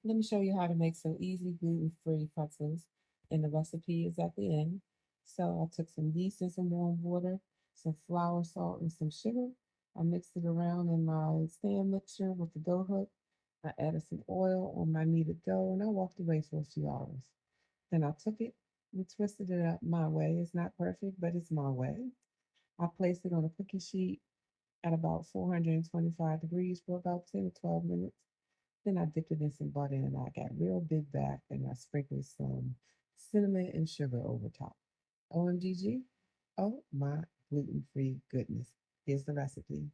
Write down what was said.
Let me show you how to make some easy gluten-free pretzels, and the recipe is at the end. So I took some yeast and some warm water, some flour, salt, and some sugar. I mixed it around in my stand mixture with the dough hook. I added some oil on my kneaded dough, and I walked away for a few hours. Then I took it and twisted it up my way. It's not perfect, but it's my way. I placed it on a cookie sheet at about 425 degrees for about 10 to 12 minutes. Then I dipped it in some butter and I got real big back and I sprinkled some cinnamon and sugar over top. OMGG. Oh my gluten free goodness. Here's the recipe.